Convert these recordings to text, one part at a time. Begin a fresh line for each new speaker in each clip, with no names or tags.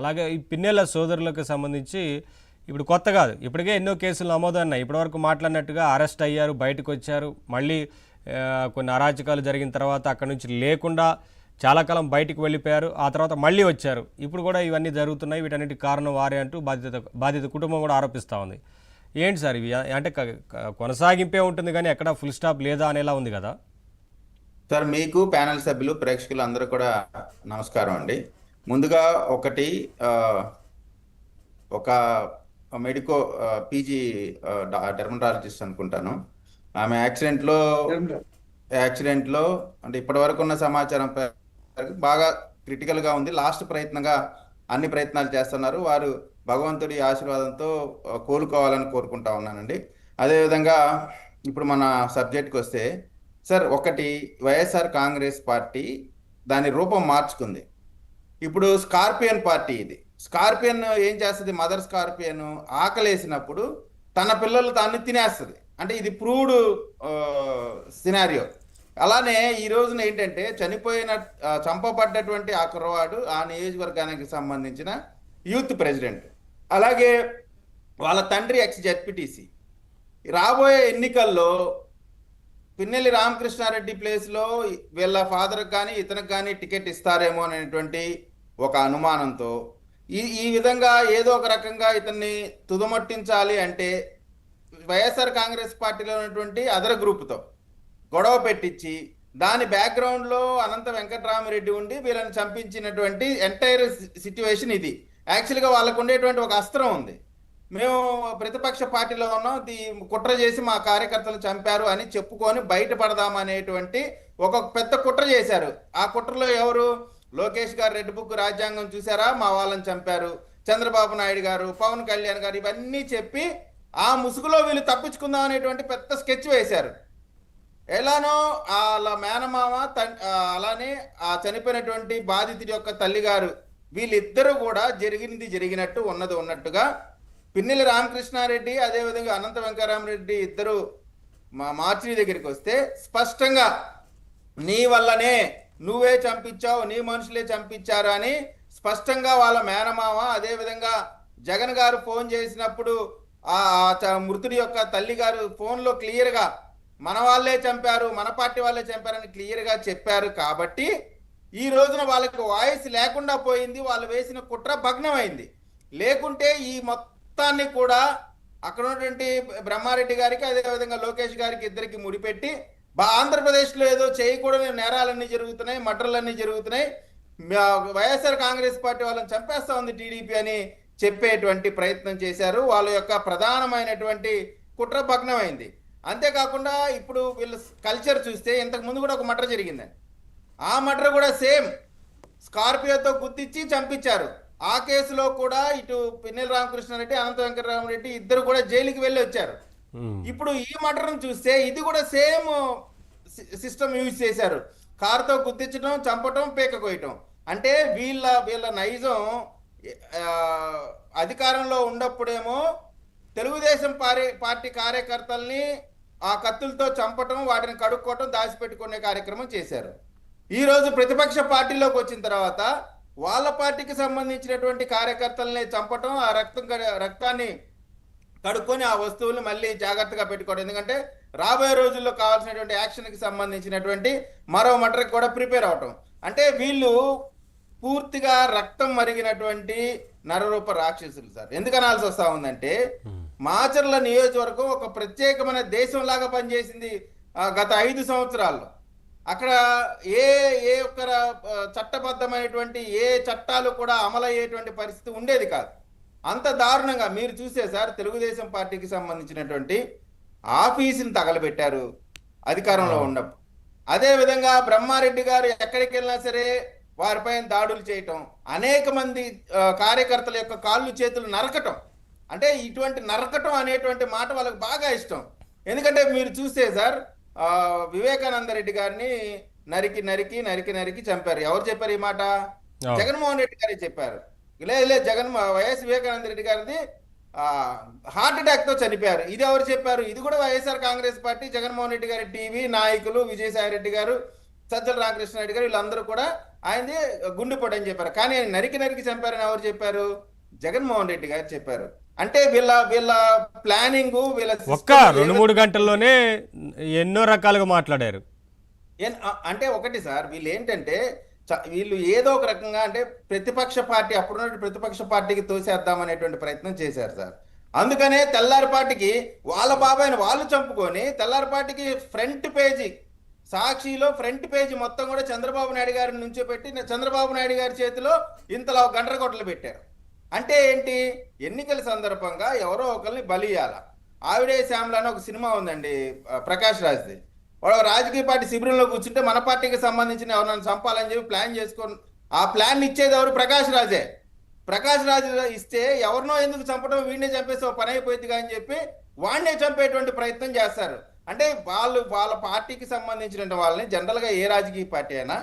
అలాగే ఈ పిన్నెల సోదరులకు సంబంధించి ఇప్పుడు కొత్త కాదు, ఇప్పటికే ఎన్నో కేసులు నమోదన్నాయి. ఇప్పటివరకు మాట్లాడినట్టుగా అరెస్ట్ అయ్యారు, బయటకు వచ్చారు. మళ్ళీ కొన్ని అరాచకాలు జరిగిన తర్వాత అక్కడి నుంచి లేకుండా చాలా కాలం బయటికి వెళ్ళిపోయారు. ఆ తర్వాత మళ్ళీ వచ్చారు. ఇప్పుడు కూడా ఇవన్నీ జరుగుతున్నాయి. వీటన్నిటికి కారణం వారే అంటూ బాధిత కుటుంబం కూడా ఆరోపిస్తూ ఉంది. ఏంటి సార్ ఇవి? అంటే కొనసాగింపే ఉంటుంది కానీ ఎక్కడ ఫుల్ స్టాప్ లేదా అనేలా ఉంది కదా
సార్. మీకు ప్యానెల్ సభ్యులు, ప్రేక్షకులు అందరూ కూడా నమస్కారం అండి. ముందుగా ఒక మెడికో పీజీ డెర్మటాలజిస్ట్ అనుకుంటాను. ఆమె యాక్సిడెంట్లో అంటే ఇప్పటి వరకు ఉన్న సమాచారం బాగా క్రిటికల్గా ఉంది. లాస్ట్ ప్రయత్నంగా అన్ని ప్రయత్నాలు చేస్తున్నారు. వారు భగవంతుడి ఆశీర్వాదంతో కోలుకోవాలని కోరుకుంటా ఉన్నానండి. అదేవిధంగా ఇప్పుడు మన సబ్జెక్ట్కి వస్తే సార్, ఒకటి వైఎస్ఆర్ కాంగ్రెస్ పార్టీ దాని రూపం మార్చుకుంది. ఇప్పుడు స్కార్పియన్ పార్టీ ఇది. స్కార్పియన్ ఏం చేస్తుంది? మదర్ స్కార్పియన్ ఆకలేసినప్పుడు తన పిల్లలు తాను తినేస్తుంది. అంటే ఇది ప్రూవ్డ్ సినారియో. అలానే ఈ రోజున ఏంటంటే చంపబడ్డటువంటి ఆ కుర్రవాడు ఆ నియోజకవర్గానికి సంబంధించిన యూత్ ప్రెసిడెంట్, అలాగే వాళ్ళ తండ్రి ఎక్స్ జెడ్పీటీసీ. రాబోయే ఎన్నికల్లో పిన్నెల్లి రామకృష్ణారెడ్డి ప్లేస్లో వీళ్ళ ఫాదర్కి కానీ ఇతనికి కానీ టికెట్ ఇస్తారేమో అనేటువంటి ఒక అనుమానంతో ఈ విధంగా ఏదో ఒక రకంగా ఇతన్ని తుదమట్టించాలి అంటే వైఎస్ఆర్ కాంగ్రెస్ పార్టీలో ఉన్నటువంటి అదర్ గ్రూప్తో గొడవ పెట్టించి దాని బ్యాక్గ్రౌండ్లో అనంత వెంకటరామిరెడ్డి ఉండి వీళ్ళని చంపించినటువంటి ఎంటైర్ సిట్యువేషన్ ఇది. యాక్చువల్గా వాళ్ళకు ఉండేటువంటి ఒక అస్త్రం ఉంది. మేము ప్రతిపక్ష పార్టీలో ఉన్నాం, కుట్ర చేసి మా కార్యకర్తలు చంపారు అని చెప్పుకొని బయటపడదామనేటువంటి ఒక పెద్ద కుట్ర చేశారు. ఆ కుట్రలో ఎవరు? లోకేష్ గారు రెడ్ బుక్ రాజ్యాంగం చూసారా, మా వాళ్ళని చంపారు, చంద్రబాబు నాయుడు గారు, పవన్ కళ్యాణ్ గారు, ఇవన్నీ చెప్పి ఆ ముసుగులో వీళ్ళు తప్పించుకుందాం అనేటువంటి పెద్ద స్కెచ్ వేశారు. ఎలానో వాళ్ళ మేనమామ అలానే ఆ చనిపోయినటువంటి బాధితుడి యొక్క తల్లిగారు వీళ్ళిద్దరూ కూడా జరిగినట్టు ఉన్నట్టుగా పిన్నెల్లి రామకృష్ణారెడ్డి అదేవిధంగా అనంత వెంకటరామరెడ్డి ఇద్దరు మార్చి దగ్గరికి వస్తే స్పష్టంగా నీ వల్లనే, నువ్వే చంపించావు, నీ మనుషులే చంపించారు అని స్పష్టంగా వాళ్ళ మేనమామ అదేవిధంగా జగన్ గారు ఫోన్ చేసినప్పుడు ఆ మృతుడి యొక్క తల్లి గారు ఫోన్లో క్లియర్గా మన వాళ్ళే చంపారు, మన పార్టీ వాళ్ళే చంపారని క్లియర్గా చెప్పారు. కాబట్టి ఈ రోజున వాళ్ళకి వాయిస్ లేకుండా పోయింది. వాళ్ళు వేసిన కుట్ర భగ్నమైంది. లేకుంటే ఈ మొత్తాన్ని కూడా అక్కడ ఉన్నటువంటి బ్రహ్మారెడ్డి గారికి అదేవిధంగా లోకేష్ గారికి ఇద్దరికి ముడిపెట్టి ఆంధ్రప్రదేశ్లో ఏదో చేయకూడని నేరాలన్నీ జరుగుతున్నాయి, మర్డర్లన్నీ జరుగుతున్నాయి, వైఎస్ఆర్ కాంగ్రెస్ పార్టీ వాళ్ళని చంపేస్తా ఉంది టీడీపీ అని చెప్పేటువంటి ప్రయత్నం చేశారు. వాళ్ళ యొక్క ప్రధానమైనటువంటి కుట్ర భగ్నమైంది. అంతేకాకుండా ఇప్పుడు వీళ్ళ కల్చర్ చూస్తే ఇంతకు ముందు కూడా ఒక మర్డర్ జరిగిందండి. ఆ మర్డర్ కూడా సేమ్ స్కార్పియోతో గుర్తించి చంపించారు. ఆ కేసులో కూడా ఇటు పిన్నెల్లి రామకృష్ణారెడ్డి అనంత వెంకటరామరెడ్డి ఇద్దరు కూడా జైలుకి వెళ్ళి వచ్చారు. ఇప్పుడు ఈ మర్డర్ను చూస్తే ఇది కూడా సేమ్ సిస్టమ్ యూజ్ చేశారు. కారుతో గుర్తించడం, చంపటం, పేక కోయటం. అంటే వీళ్ళ నైజం అధికారంలో ఉన్నప్పుడేమో తెలుగుదేశం పార్టీ కార్యకర్తల్ని ఆ కత్తులతో చంపటం, వాటిని కడుక్కోవటం, దాచిపెట్టుకునే కార్యక్రమం చేశారు. ఈరోజు ప్రతిపక్ష పార్టీలోకి వచ్చిన తర్వాత వాళ్ళ పార్టీకి సంబంధించినటువంటి కార్యకర్తల్ని చంపటం, ఆ రక్తాన్ని కడుక్కొని ఆ వస్తువుల్ని మళ్ళీ జాగ్రత్తగా పెట్టుకోవడం. ఎందుకంటే రాబోయే రోజుల్లో కావాల్సినటువంటి యాక్షన్కి సంబంధించినటువంటి మరో మర్డర్కి కూడా ప్రిపేర్ అవటం. అంటే వీళ్ళు పూర్తిగా రక్తం మరిగినటువంటి నరరూప రాక్షసులు సార్. ఎందుకు అనాల్సి వస్తూ ఉందంటే మాచర్ల నియోజకవర్గం ఒక ప్రత్యేకమైన దేశంలాగా పనిచేసింది గత 5 సంవత్సరాల్లో. అక్కడ ఏ ఒక్క చట్టబద్ధమైనటువంటి ఏ చట్టాలు కూడా అమలయ్యేటువంటి పరిస్థితి ఉండేది కాదు. అంత దారుణంగా మీరు చూసే సార్, తెలుగుదేశం పార్టీకి సంబంధించినటువంటి ఆఫీసుని తగలబెట్టారు అధికారంలో ఉన్నప్పుడు. అదేవిధంగా బ్రహ్మారెడ్డి గారు ఎక్కడికి వెళ్ళినా సరే వారిపైన దాడులు చేయటం, అనేక మంది కార్యకర్తల యొక్క కాళ్ళు చేతులు నరకటం. అంటే ఇటువంటి నరకటం అనేటువంటి మాట వాళ్ళకి బాగా ఇష్టం. ఎందుకంటే మీరు చూస్తే సార్, వివేకానంద రెడ్డి గారిని నరికి నరికి నరికి నరికి చంపారు. ఎవరు చెప్పారు ఈ మాట? జగన్మోహన్ రెడ్డి గారే చెప్పారు. లేదు, వైఎస్ వివేకానంద రెడ్డి గారిది హార్ట్ అటాక్ తో చనిపోయారు. ఇది ఎవరు చెప్పారు? ఇది కూడా వైఎస్ఆర్ కాంగ్రెస్ పార్టీ, జగన్మోహన్ రెడ్డి గారి టీవీ నాయకులు, విజయసాయి రెడ్డి గారు, సజ్జల రామకృష్ణారెడ్డి గారు, వీళ్ళందరూ కూడా ఆయనది గుండెపోటు అని చెప్పారు. కానీ ఆయన నరికి చంపారని ఎవరు చెప్పారు? జగన్మోహన్ రెడ్డి గారు చెప్పారు. అంటే వీళ్ళ ప్లానింగ్ వీళ్ళ
ఒక్క 2-3 గంటల్లోనే ఎన్నో రకాలుగా మాట్లాడారు.
అంటే ఒకటి సార్, వీళ్ళు ఏంటంటే వీళ్ళు ఏదో ఒక రకంగా అంటే ప్రతిపక్ష పార్టీ అప్పుడున్న ప్రతిపక్ష పార్టీకి తోసేద్దాం అనేటువంటి ప్రయత్నం చేశారు సార్. అందుకనే తెల్లారిపాటికి వాళ్ళ బాబాయిని వాళ్ళు చంపుకొని తెల్లారిపాటికి ఫ్రంట్ పేజీ సాక్షిలో ఫ్రంట్ పేజీ మొత్తం కూడా చంద్రబాబు నాయుడు గారిని నుంచో పెట్టి చంద్రబాబు నాయుడు గారి చేతిలో ఇంతలో గండ్రగొట్టలు పెట్టారు. అంటే ఏంటి? ఎన్నికల సందర్భంగా ఎవరో ఒకరిని బలి ఇయ్యాల. ఆవిడే శ్యామల అని ఒక సినిమా ఉందండి, ప్రకాష్ రాజ్ది. వాడు రాజకీయ పార్టీ శిబిరంలో కూర్చుంటే మన పార్టీకి సంబంధించిన ఎవరినైనా చంపాలని చెప్పి ప్లాన్ చేసుకొని ఆ ప్లాన్ ఇచ్చేది ఎవరు? ప్రకాష్ రాజే. ప్రకాష్ రాజు ఇస్తే ఎవరినో ఎందుకు చంపడం, వీడినే చంపేస్తే పని అయిపోయింది అని చెప్పి వాడినే చంపేటువంటి ప్రయత్నం చేస్తారు. అంటే వాళ్ళ పార్టీకి సంబంధించిన వాళ్ళని జనరల్గా ఏ రాజకీయ పార్టీ అయినా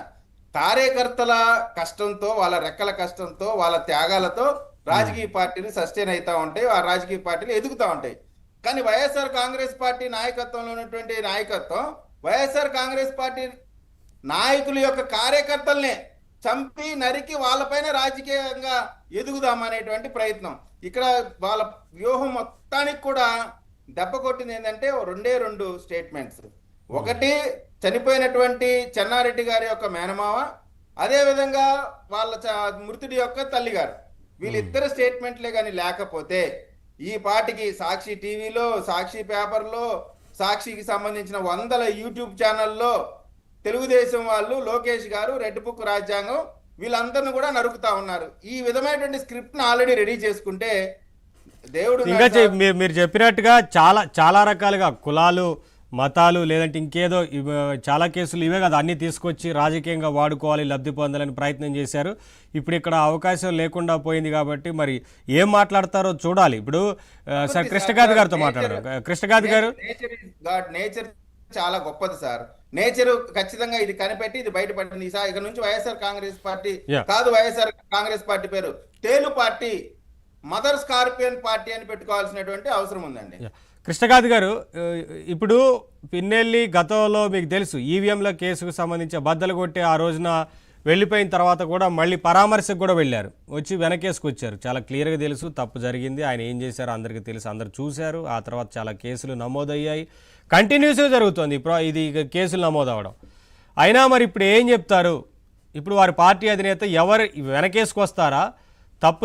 కార్యకర్తల కష్టంతో, వాళ్ళ రెక్కల కష్టంతో, వాళ్ళ త్యాగాలతో రాజకీయ పార్టీలు సస్టైన్ అవుతూ ఉంటాయి, ఆ రాజకీయ పార్టీలు ఎదుగుతూ ఉంటాయి. కానీ వైఎస్ఆర్ కాంగ్రెస్ పార్టీ నాయకత్వంలో ఉన్నటువంటి నాయకత్వం వైఎస్ఆర్ కాంగ్రెస్ పార్టీ నాయకుల యొక్క కార్యకర్తల్నే చంపి నరికి వాళ్ళపైన రాజకీయంగా ఎదుగుదామనేటువంటి ప్రయత్నం. ఇక్కడ వాళ్ళ వ్యూహం మొత్తానికి కూడా దెబ్బ కొట్టింది ఏంటంటే 2 స్టేట్మెంట్స్. ఒకటి చనిపోయినటువంటి చెన్నారెడ్డి గారి యొక్క మేనమావ, అదేవిధంగా వాళ్ళ మృతుడి యొక్క తల్లిగారు. వీళ్ళిద్దరు స్టేట్మెంట్లే కానీ లేకపోతే ఈ పార్టీకి సాక్షి టీవీలో, సాక్షి పేపర్లో, సాక్షికి సంబంధించిన 100 యూట్యూబ్ ఛానల్లో తెలుగుదేశం వాళ్ళు, లోకేష్ గారు, రెడ్ బుక్ రాజ్యాంగం వీళ్ళందరిని కూడా నరుకుతా ఉన్నారు. ఈ విధమైనటువంటి స్క్రిప్ట్ ని ఆల్రెడీ రెడీ చేసుకుంటే దేవుడు
ఇంకా మీరు చెప్పినట్టుగా చాలా రకాలుగా కులాలు, మతాలు, లేదంటే ఇంకేదో చాలా కేసులు ఇవే కదా అన్ని తీసుకొచ్చి రాజకీయంగా వాడుకోవాలి, లబ్ధి పొందాలని ప్రయత్నం చేశారు. ఇప్పుడు ఇక్కడ అవకాశం లేకుండా పోయింది కాబట్టి మరి ఏం మాట్లాడతారో చూడాలి. ఇప్పుడు సార్ కృష్ణకాంత్ గారితో మాట్లాడారు. కృష్ణకాంత్ గారు,
నేచర్ చాలా గొప్పది సార్. నేచర్ ఖచ్చితంగా ఇది కనిపెట్టి ఇది బయటపడింది సార్. ఇక నుంచి వైఎస్ఆర్ కాంగ్రెస్ పార్టీ కాదు, వైఎస్ఆర్ కాంగ్రెస్ పార్టీ పేరు తేలు పార్టీ, మదర్ స్కార్పియన్ పార్టీ అని పెట్టుకోవాల్సినటువంటి అవసరం ఉందండి.
కృష్ణకాంత్ గారు, ఇప్పుడు పిన్నెల్లి గతంలో మీకు తెలుసు ఈవీఎంల కేసుకు సంబంధించి బద్దలు కొట్టి ఆ రోజున వెళ్ళిపోయిన తర్వాత కూడా మళ్ళీ పరామర్శకు కూడా వెళ్ళారు, వచ్చి వెనకేసుకొచ్చారు. చాలా క్లియర్గా తెలుసు తప్పు జరిగింది, ఆయన ఏం చేశారో అందరికీ తెలుసు, అందరు చూశారు. ఆ తర్వాత చాలా కేసులు నమోదయ్యాయి, కంటిన్యూస్గా జరుగుతుంది ఇది కేసులు నమోదవడం. అయినా మరి ఇప్పుడు ఏం చెప్తారు? ఇప్పుడు వారి పార్టీ అధినేత ఎవరు వెనకేసుకొస్తారా,